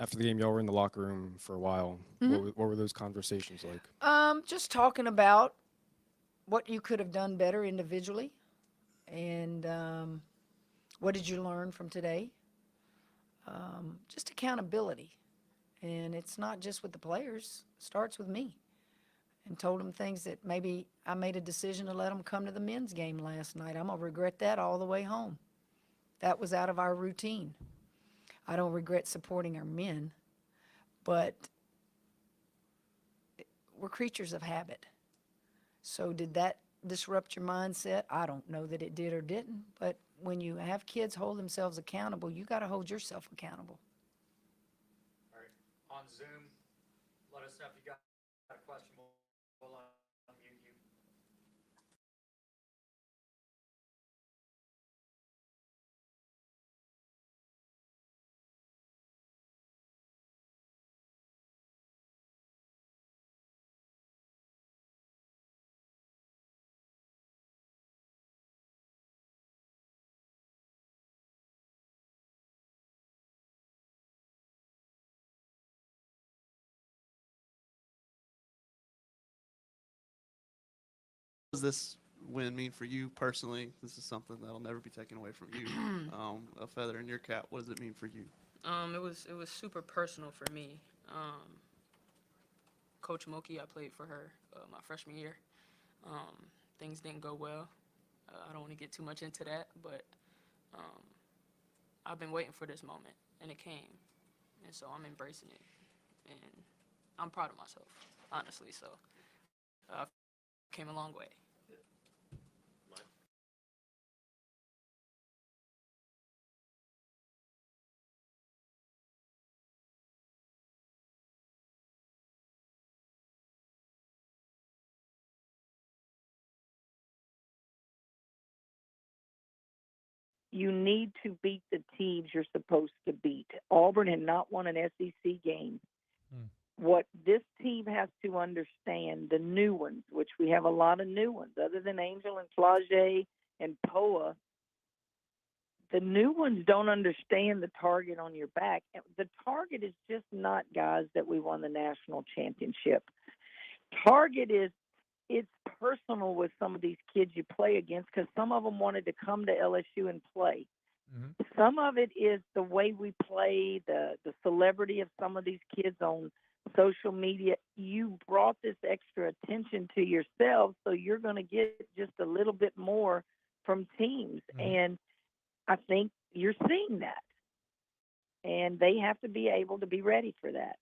After the game, y'all were in the locker room for a while. What were those conversations like? Just talking about what you could have done better individually, and what did you learn from today? Just accountability, and it's not just with the players. It starts with me. And told them things that maybe I made a decision to let them come to the men's game last night. I'm gonna regret that all the way home. That was out of our routine. I don't regret supporting our men, but we're creatures of habit. So did that disrupt your mindset? I don't know that it did or didn't, but when you have kids hold themselves accountable, you got to hold yourself accountable. All right. On Zoom, let us know if you got a question. We'll unmute you. Does this win mean for you personally? This is something that'll never be taken away from you. A feather in your cap. What does it mean for you? It was super personal for me. Coach Moki, I played for her my freshman year. Things didn't go well. I don't want to get too much into that, but um, I've been waiting for this moment, and it came, and so I'm embracing it, and I'm proud of myself, honestly. So I've came a long way. You need to beat the teams you're supposed to beat. Auburn had not won an SEC game. What this team has to understand, the new ones, which we have a lot of new ones, other than Angel and Flage and Poa, the new ones don't understand the target on your back. The target is just not guys that we won the national championship. Target is it's personal with some of these kids you play against because some of them wanted to come to LSU and play. Some of it is the way we play, the celebrity of some of these kids on social media. You brought this extra attention to yourself, so you're going to get just a little bit more from teams. And I think you're seeing that. And they have to be able to be ready for that.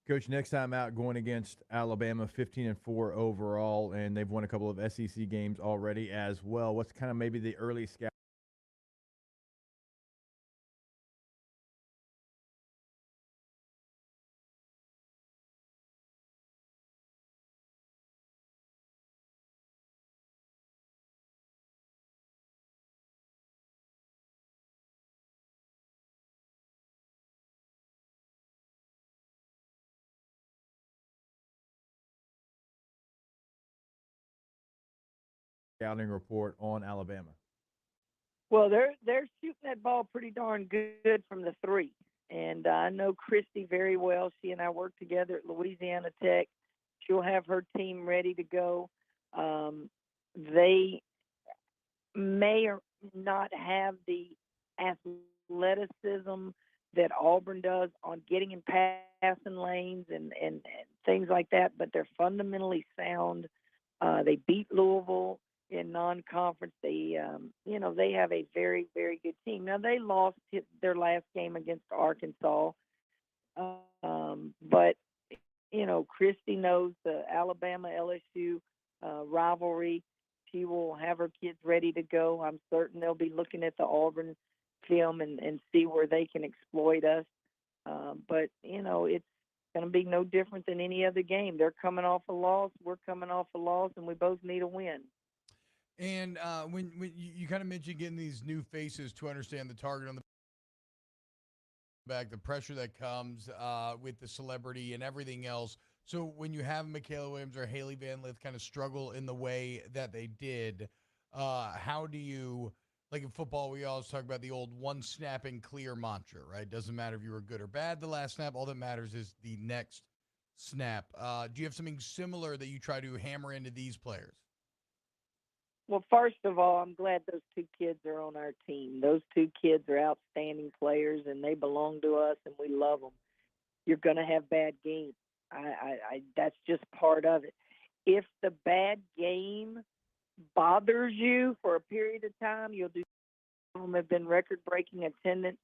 Coach, next time out going against Alabama, 15-4 overall, and they've won a couple of SEC games already as well. What's kind of maybe the early scout? Scouting report on Alabama. Well, they're shooting that ball pretty darn good from the three, and I know Christy very well. She and I worked together at Louisiana Tech. She'll have her team ready to go. They may or not have the athleticism that Auburn does on getting in passing lanes and things like that, but they're fundamentally sound. They beat Louisville in non-conference. They have a very, very good team. Now they lost their last game against Arkansas, but Christy knows the Alabama LSU rivalry. She will have her kids ready to go. I'm certain they'll be looking at the Auburn film and see where they can exploit us. But it's going to be no different than any other game. They're coming off a loss. We're coming off a loss, and we both need a win. And when you kind of mentioned getting these new faces to understand the target on the back, the pressure that comes with the celebrity and everything else. So when you have Michaela Williams or Haley Van Lith kind of struggle in the way that they did, how do you like in football, we always talk about the old one snap and clear mantra, right? Doesn't matter if you were good or bad the last snap. All that matters is the next snap. Do you have something similar that you try to hammer into these players? Well, first of all, I'm glad those two kids are on our team. Those two kids are outstanding players, and they belong to us, and we love them. You're going to have bad games. That's just part of it. If the bad game bothers you for a period of time, you'll do. Some of them have been record-breaking attendance,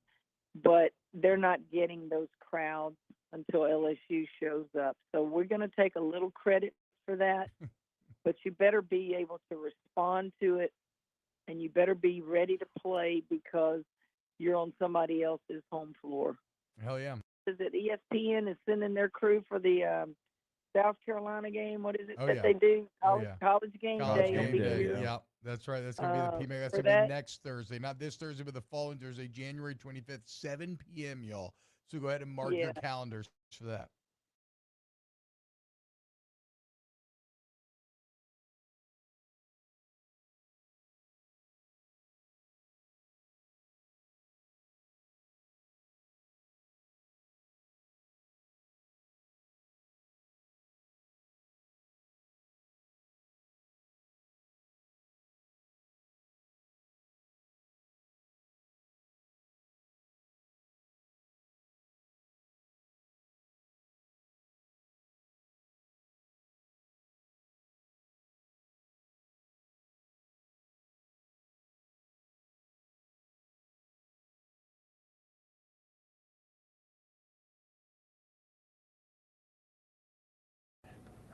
but they're not getting those crowds until LSU shows up. So we're going to take a little credit for that, but you better be able to respond to it, and you better be ready to play because you're on somebody else's home floor. Hell yeah. Is it ESPN is sending their crew for the South Carolina game? What is it that they do? College game day. College game day. Here. Yeah, that's right. That's going to be the PMA. That's going to be next Thursday. Not this Thursday, but the following Thursday, January 25th, 7 p.m., y'all. So go ahead and mark your calendars for that.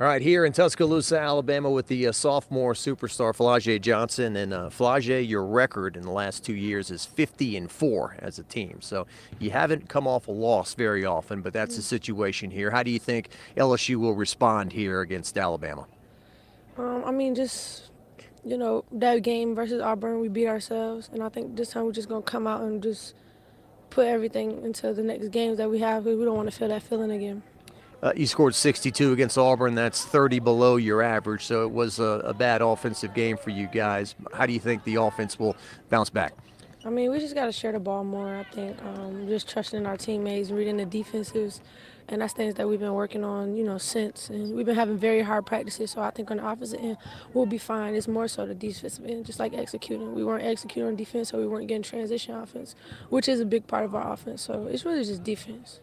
All right, here in Tuscaloosa, Alabama, with the sophomore superstar Flau'jae Johnson. And Flau'jae, your record in the last 2 years is 50-4 as a team. So you haven't come off a loss very often, but that's the situation here. How do you think LSU will respond here against Alabama? I mean, just, that game versus Auburn, we beat ourselves. And I think this time we're just going to come out and just put everything into the next games that we have, because we don't want to feel that feeling again. You scored 62 against Auburn. That's 30 below your average, so it was a bad offensive game for you guys. How do you think the offense will bounce back? I mean, we just got to share the ball more, I think. Just trusting in our teammates, reading the defenses, and that's things that we've been working on, since. And we've been having very hard practices, so I think on the offensive end, we'll be fine. It's more so the defensive end, just like executing. We weren't executing on defense, so we weren't getting transition offense, which is a big part of our offense. So it's really just defense.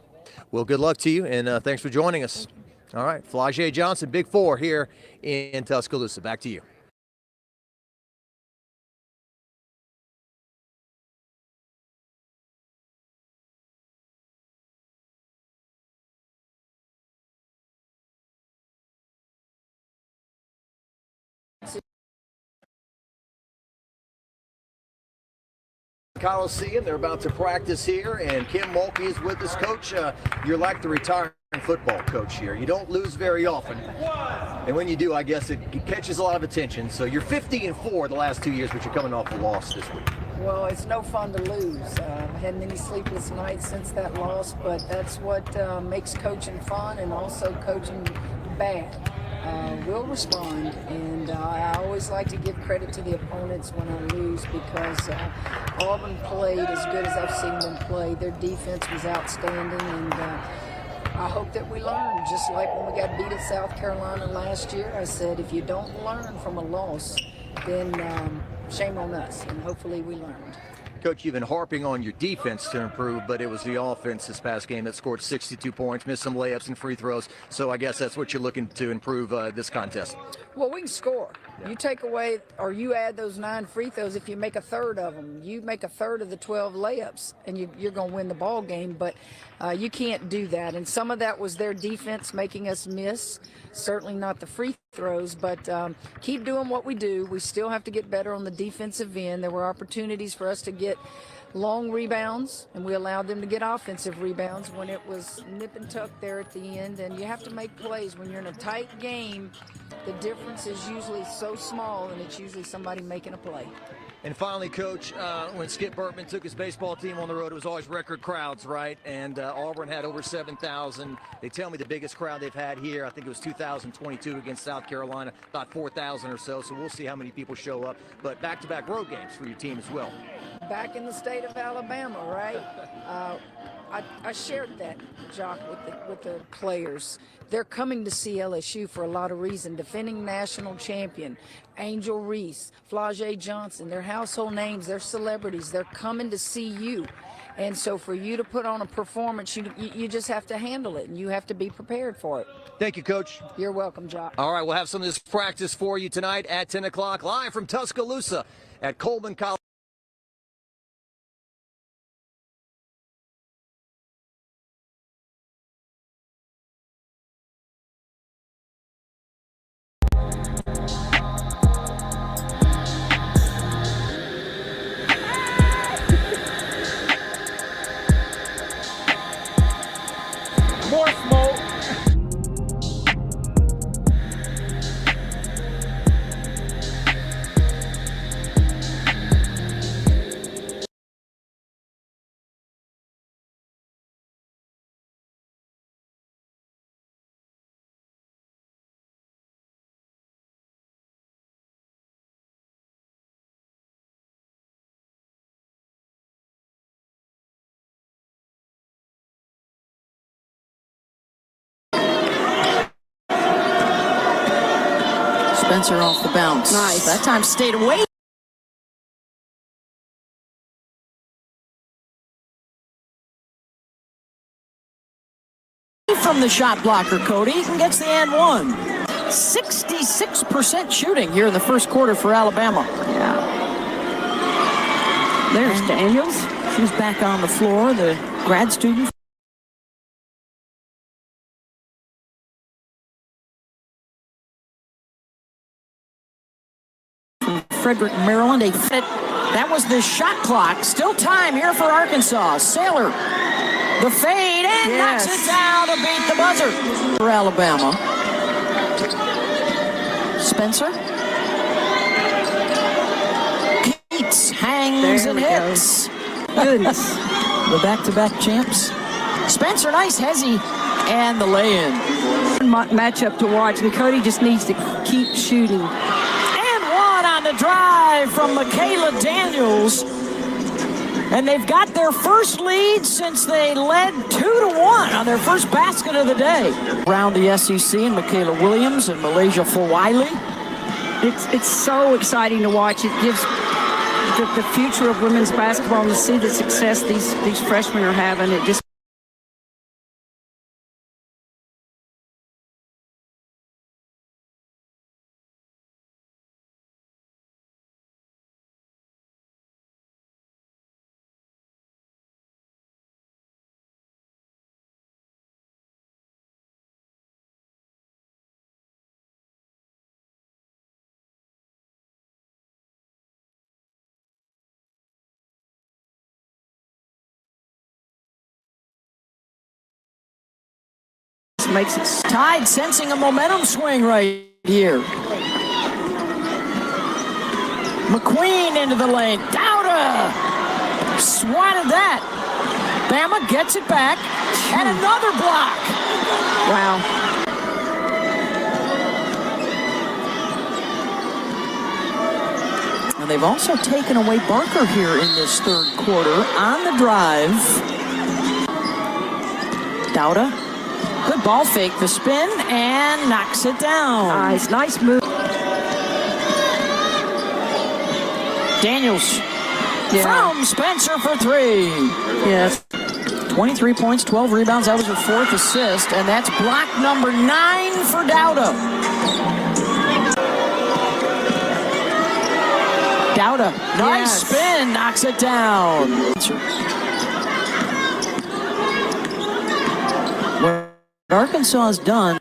Well, good luck to you, and thanks for joining us. All right, Flau'jae Johnson, Big 4 here in Tuscaloosa. Back to you. Coliseum. They're about to practice here, and Kim Mulkey is with us. Coach, you're like the retiring football coach here. You don't lose very often, and when you do, I guess it catches a lot of attention. So you're 50-4 the last 2 years, but you're coming off a loss this week. Well, it's no fun to lose. I had many sleepless nights since that loss, but that's what makes coaching fun and also coaching bad. We'll respond, and I always like to give credit to the opponents when I lose, because Auburn played as good as I've seen them play. Their defense was outstanding, and I hope that we learn. Just like when we got beat at South Carolina last year, I said, if you don't learn from a loss, then shame on us, and hopefully we learned. Coach, you've been harping on your defense to improve, but it was the offense this past game that scored 62 points, missed some layups and free throws. So I guess that's what you're looking to improve this contest. Well, we can score. Yeah. You take away or you add those 9 free throws if you make a third of them. You make a third of the 12 layups, and you're going to win the ball game. But you can't do that. And some of that was their defense making us miss. Certainly not the free throws, but keep doing what we do. We still have to get better on the defensive end. There were opportunities for us to get long rebounds, and we allowed them to get offensive rebounds when it was nip and tuck there at the end. And you have to make plays. When you're in a tight game, the difference is usually so small, and it's usually somebody making a play. And finally, Coach, when Skip Bertman took his baseball team on the road, it was always record crowds, right? And Auburn had over 7,000. They tell me the biggest crowd they've had here, I think it was 2022 against South Carolina, about 4,000 or so. So we'll see how many people show up. But back-to-back road games for your team as well. Back in the state of Alabama, right? I shared that, Jock, with the players. They're coming to see LSU for a lot of reasons. Defending national champion, Angel Reese, Flau'jae Johnson, they're household names, they're celebrities. They're coming to see you. And so for you to put on a performance, you just have to handle it, and you have to be prepared for it. Thank you, Coach. You're welcome, Jock. All right, we'll have some of this practice for you tonight at 10 o'clock, live from Tuscaloosa at Coleman College. More smoke. Spencer off the bounce. Nice. That time stayed away from the shot blocker, Cody, and gets the and one. 66% shooting here in the first quarter for Alabama. Yeah. There's Daniels. She's back on the floor, the grad student. Frederick, Maryland. That was the shot clock. Still time here for Arkansas. Saylor, the fade, and knocks it down to beat the buzzer for Alabama. Spencer. Keats hangs and hits. Goodness. The back-to-back champs. Spencer, nice hezzy, and the lay-in. Matchup to watch, and Cody just needs to keep shooting. On the drive from Michaela Daniels, and they've got their first lead since they led 2-1 on their first basket of the day. Around the SEC, and Michaela Williams and Malaysia Fawiley. It's so exciting to watch. It gives the future of women's basketball, and to see the success these freshmen are having. It just makes it tied, sensing a momentum swing right here. McQueen into the lane. Dowda swatted that. Bama gets it back, and another block. wow. And they've also taken away Barker here in this third quarter on the drive. Dowda. Good ball fake, the spin, and knocks it down. Nice move. Daniels from Spencer for three. Yes. 23 points, 12 rebounds. That was her fourth assist, and that's block number 9 for Dowda. Dowda, nice spin, knocks it down. What Arkansas has done